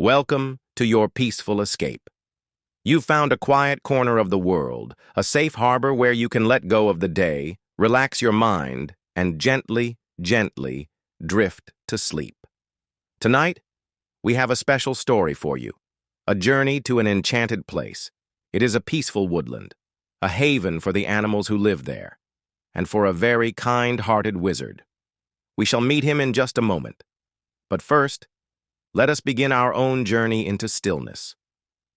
Welcome to your peaceful escape. You've found a quiet corner of the world, a safe harbor where you can let go of the day, relax your mind, and gently, gently drift to sleep. Tonight, we have a special story for you, a journey to an enchanted place. It is a peaceful woodland, a haven for the animals who live there, and for a very kind-hearted wizard. We shall meet him in just a moment. But first, let us begin our own journey into stillness.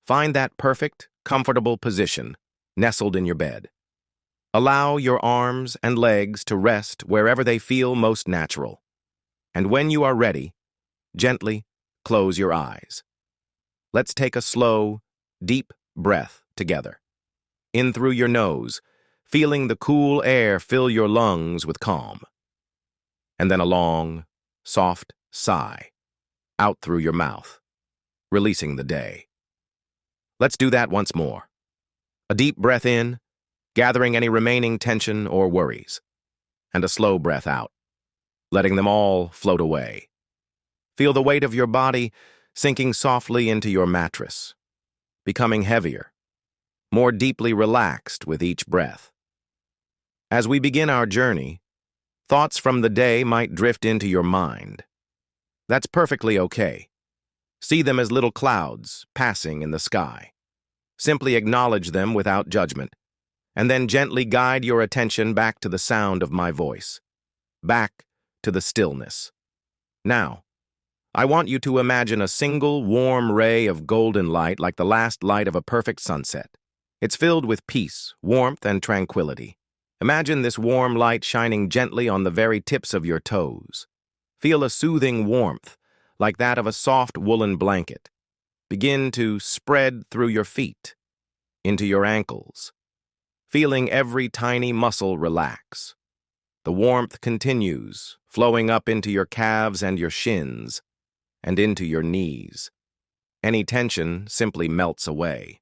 Find that perfect, comfortable position, nestled in your bed. Allow your arms and legs to rest wherever they feel most natural. And when you are ready, gently close your eyes. Let's take a slow, deep breath together. In through your nose, feeling the cool air fill your lungs with calm. And then a long, soft sigh out through your mouth, releasing the day. Let's do that once more. A deep breath in, gathering any remaining tension or worries, and a slow breath out, letting them all float away. Feel the weight of your body sinking softly into your mattress, becoming heavier, more deeply relaxed with each breath. As we begin our journey, thoughts from the day might drift into your mind. That's perfectly okay. See them as little clouds passing in the sky. Simply acknowledge them without judgment, and then gently guide your attention back to the sound of my voice, back to the stillness. Now, I want you to imagine a single warm ray of golden light like the last light of a perfect sunset. It's filled with peace, warmth, and tranquility. Imagine this warm light shining gently on the very tips of your toes. Feel a soothing warmth, like that of a soft woolen blanket. Begin to spread through your feet, into your ankles, feeling every tiny muscle relax. The warmth continues, flowing up into your calves and your shins, and into your knees. Any tension simply melts away.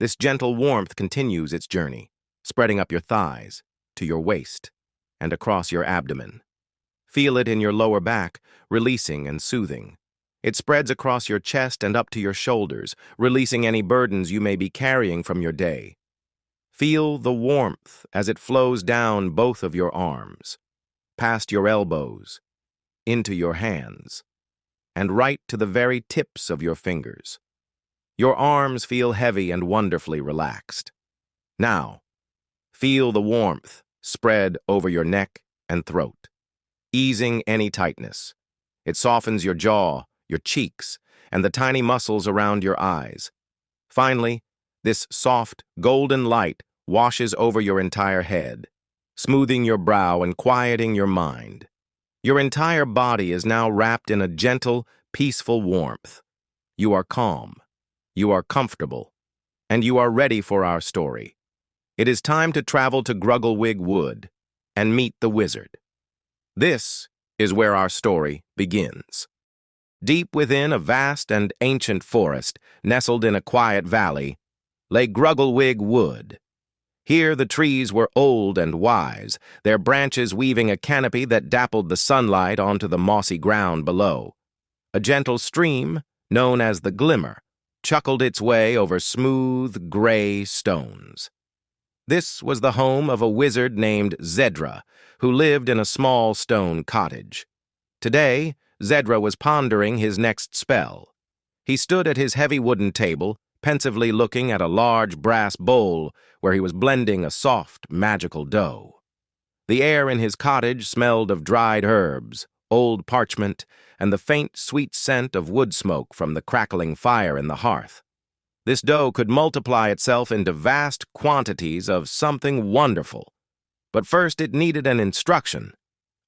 This gentle warmth continues its journey, spreading up your thighs, to your waist, and across your abdomen. Feel it in your lower back, releasing and soothing. It spreads across your chest and up to your shoulders, releasing any burdens you may be carrying from your day. Feel the warmth as it flows down both of your arms, past your elbows, into your hands, and right to the very tips of your fingers. Your arms feel heavy and wonderfully relaxed. Now, feel the warmth spread over your neck and throat, easing any tightness. It softens your jaw, your cheeks, and the tiny muscles around your eyes. Finally, this soft, golden light washes over your entire head, smoothing your brow and quieting your mind. Your entire body is now wrapped in a gentle, peaceful warmth. You are calm, you are comfortable, and you are ready for our story. It is time to travel to Grugglewig Wood and meet the wizard. This is where our story begins. Deep within a vast and ancient forest, nestled in a quiet valley, lay Grugglewig Wood. Here the trees were old and wise, their branches weaving a canopy that dappled the sunlight onto the mossy ground below. A gentle stream, known as the Glimmer, chuckled its way over smooth, gray stones. This was the home of a wizard named Zedra, who lived in a small stone cottage. Today, Zedra was pondering his next spell. He stood at his heavy wooden table, pensively looking at a large brass bowl where he was blending a soft, magical dough. The air in his cottage smelled of dried herbs, old parchment, and the faint, sweet scent of wood smoke from the crackling fire in the hearth. This dough could multiply itself into vast quantities of something wonderful. But first it needed an instruction,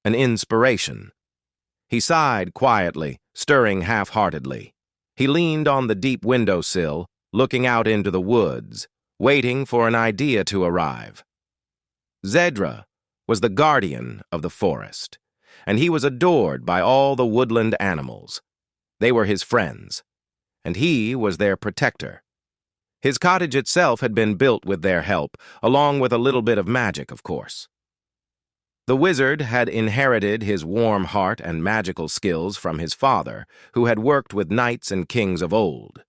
an inspiration. He sighed quietly, stirring half-heartedly. He leaned on the deep windowsill, looking out into the woods, waiting for an idea to arrive. Zedra was the guardian of the forest, and he was adored by all the woodland animals. They were his friends, and he was their protector. His cottage itself had been built with their help, along with a little bit of magic, of course. The wizard had inherited his warm heart and magical skills from his father, who had worked with knights and kings of old.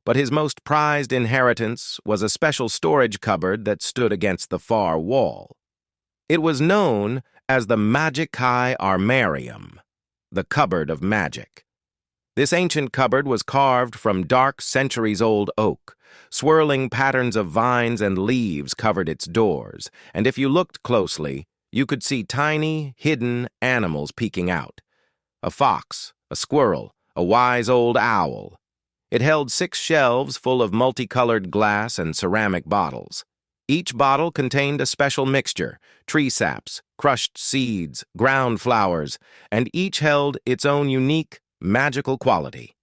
But his most prized inheritance was a special storage cupboard that stood against the far wall. It was known as the Magicae Armarium, the cupboard of magic. This ancient cupboard was carved from dark, centuries-old oak. Swirling patterns of vines and leaves covered its doors, and if you looked closely, you could see tiny, hidden animals peeking out. A fox, a squirrel, a wise old owl. It held 6 shelves full of multicolored glass and ceramic bottles. Each bottle contained a special mixture, tree saps, crushed seeds, ground flowers, and each held its own unique, magical quality.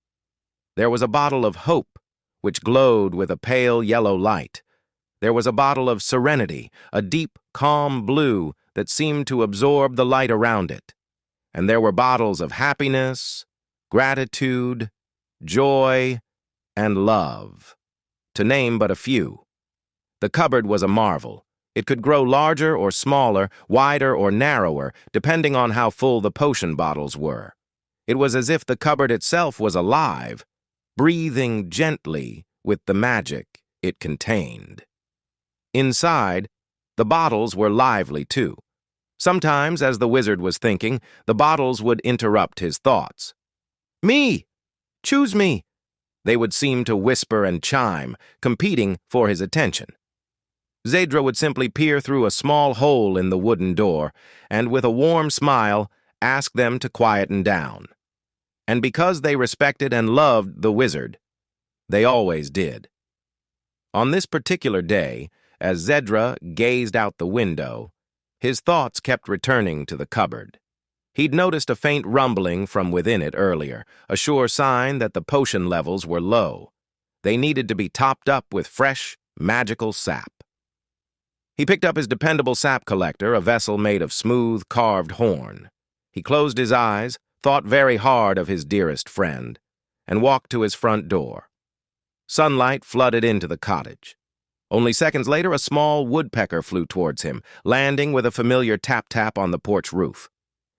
There was a bottle of hope, which glowed with a pale yellow light. There was a bottle of serenity, a deep, calm blue that seemed to absorb the light around it. And there were bottles of happiness, gratitude, joy, and love, to name but a few. The cupboard was a marvel. It could grow larger or smaller, wider or narrower, depending on how full the potion bottles were. It was as if the cupboard itself was alive, breathing gently with the magic it contained. Inside, the bottles were lively too. Sometimes, as the wizard was thinking, the bottles would interrupt his thoughts. "Me! Choose me!" They would seem to whisper and chime, competing for his attention. Zedra would simply peer through a small hole in the wooden door, and with a warm smile, ask them to quieten down. And because they respected and loved the wizard, they always did. On this particular day, as Zedra gazed out the window, his thoughts kept returning to the cupboard. He'd noticed a faint rumbling from within it earlier, a sure sign that the potion levels were low. They needed to be topped up with fresh, magical sap. He picked up his dependable sap collector, a vessel made of smooth, carved horn. He closed his eyes, thought very hard of his dearest friend, and walked to his front door. Sunlight flooded into the cottage. Only seconds later, a small woodpecker flew towards him, landing with a familiar tap-tap on the porch roof.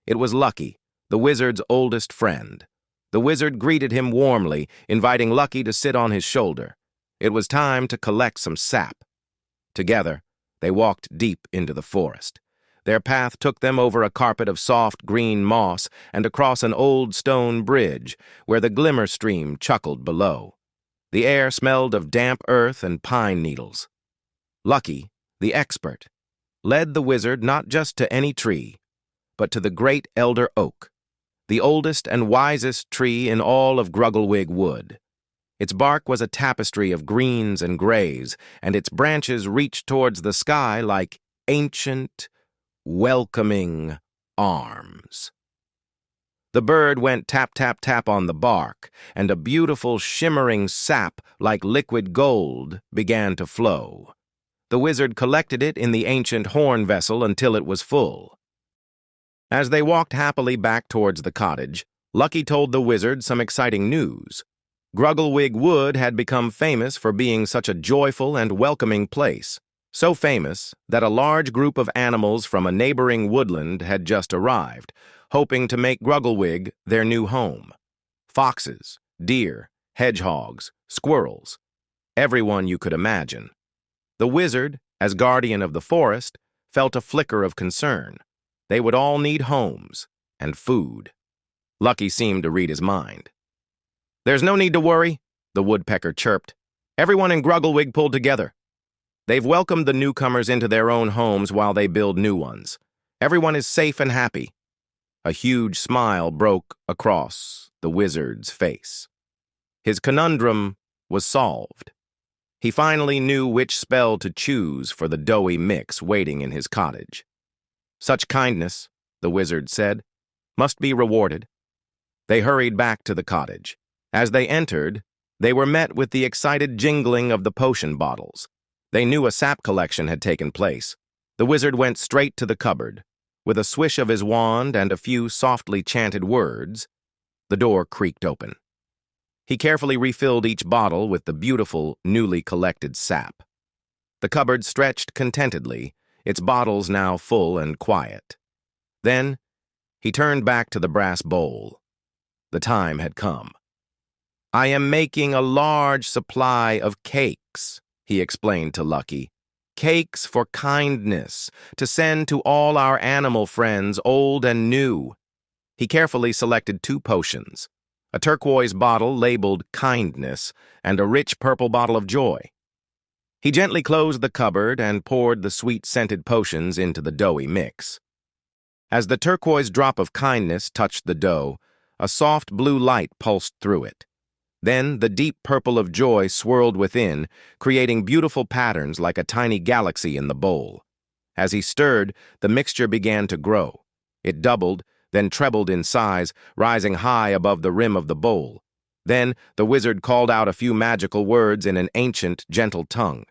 It was Lucky, the wizard's oldest friend. The wizard greeted him warmly, inviting Lucky to sit on his shoulder. It was time to collect some sap. Together, they walked deep into the forest. Their path took them over a carpet of soft green moss and across an old stone bridge, where the glimmer stream chuckled below. The air smelled of damp earth and pine needles. Lucky, the expert, led the wizard not just to any tree, but to the great elder oak, the oldest and wisest tree in all of Grugglewig Wood. Its bark was a tapestry of greens and grays, and its branches reached towards the sky like ancient, welcoming arms. The bird went tap-tap-tap on the bark, and a beautiful shimmering sap like liquid gold began to flow. The wizard collected it in the ancient horn vessel until it was full. As they walked happily back towards the cottage, Lucky told the wizard some exciting news. Grugglewig Wood had become famous for being such a joyful and welcoming place. So famous that a large group of animals from a neighboring woodland had just arrived, hoping to make Grugglewig their new home. Foxes, deer, hedgehogs, squirrels, everyone you could imagine. The wizard, as guardian of the forest, felt a flicker of concern. They would all need homes and food. Lucky seemed to read his mind. "There's no need to worry," the woodpecker chirped. "Everyone in Grugglewig pulled together. They've welcomed the newcomers into their own homes while they build new ones. Everyone is safe and happy." A huge smile broke across the wizard's face. His conundrum was solved. He finally knew which spell to choose for the doughy mix waiting in his cottage. "Such kindness," the wizard said, "must be rewarded." They hurried back to the cottage. As they entered, they were met with the excited jingling of the potion bottles. They knew a sap collection had taken place. The wizard went straight to the cupboard. With a swish of his wand and a few softly chanted words, the door creaked open. He carefully refilled each bottle with the beautiful, newly collected sap. The cupboard stretched contentedly, its bottles now full and quiet. Then, he turned back to the brass bowl. The time had come. "I am making a large supply of cakes," he explained to Lucky. "Cakes for kindness, to send to all our animal friends, old and new." He carefully selected 2 potions, a turquoise bottle labeled Kindness and a rich purple bottle of Joy. He gently closed the cupboard and poured the sweet-scented potions into the doughy mix. As the turquoise drop of Kindness touched the dough, a soft blue light pulsed through it. Then the deep purple of Joy swirled within, creating beautiful patterns like a tiny galaxy in the bowl. As he stirred, the mixture began to grow. It doubled, then trebled in size, rising high above the rim of the bowl. Then the wizard called out a few magical words in an ancient, gentle tongue.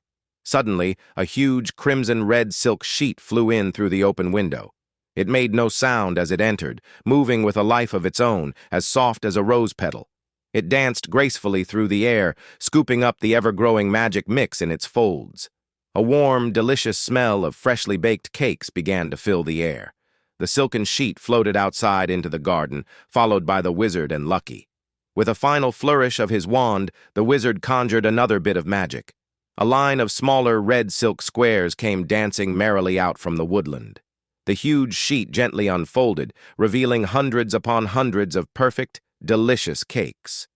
Suddenly, a huge crimson-red silk sheet flew in through the open window. It made no sound as it entered, moving with a life of its own, as soft as a rose petal. It danced gracefully through the air, scooping up the ever-growing magic mix in its folds. A warm, delicious smell of freshly baked cakes began to fill the air. The silken sheet floated outside into the garden, followed by the wizard and Lucky. With a final flourish of his wand, the wizard conjured another bit of magic. A line of smaller red silk squares came dancing merrily out from the woodland. The huge sheet gently unfolded, revealing hundreds upon hundreds of perfect, delicious cakes.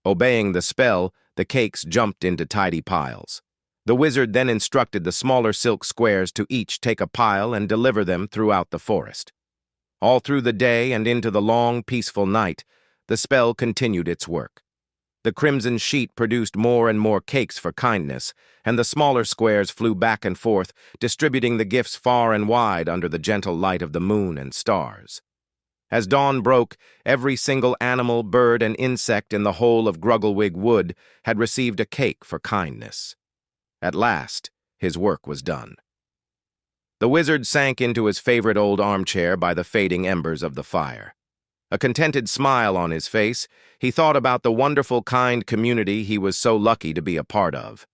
Obeying the spell, the cakes jumped into tidy piles. The wizard then instructed the smaller silk squares to each take a pile and deliver them throughout the forest. All through the day and into the long, peaceful night, the spell continued its work. The crimson sheet produced more and more cakes for kindness, and the smaller squares flew back and forth, distributing the gifts far and wide under the gentle light of the moon and stars. As dawn broke, every single animal, bird, and insect in the whole of Grugglewig Wood had received a cake for kindness. At last, his work was done. The wizard sank into his favorite old armchair by the fading embers of the fire. A contented smile on his face, he thought about the wonderful, kind community he was so lucky to be a part of.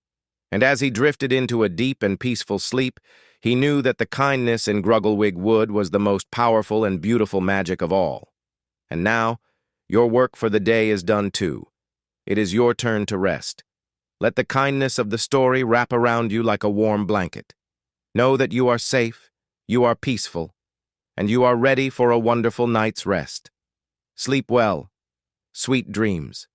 And as he drifted into a deep and peaceful sleep, he knew that the kindness in Grugglewig Wood was the most powerful and beautiful magic of all. And now, your work for the day is done too. It is your turn to rest. Let the kindness of the story wrap around you like a warm blanket. Know that you are safe, you are peaceful, and you are ready for a wonderful night's rest. Sleep well. Sweet dreams.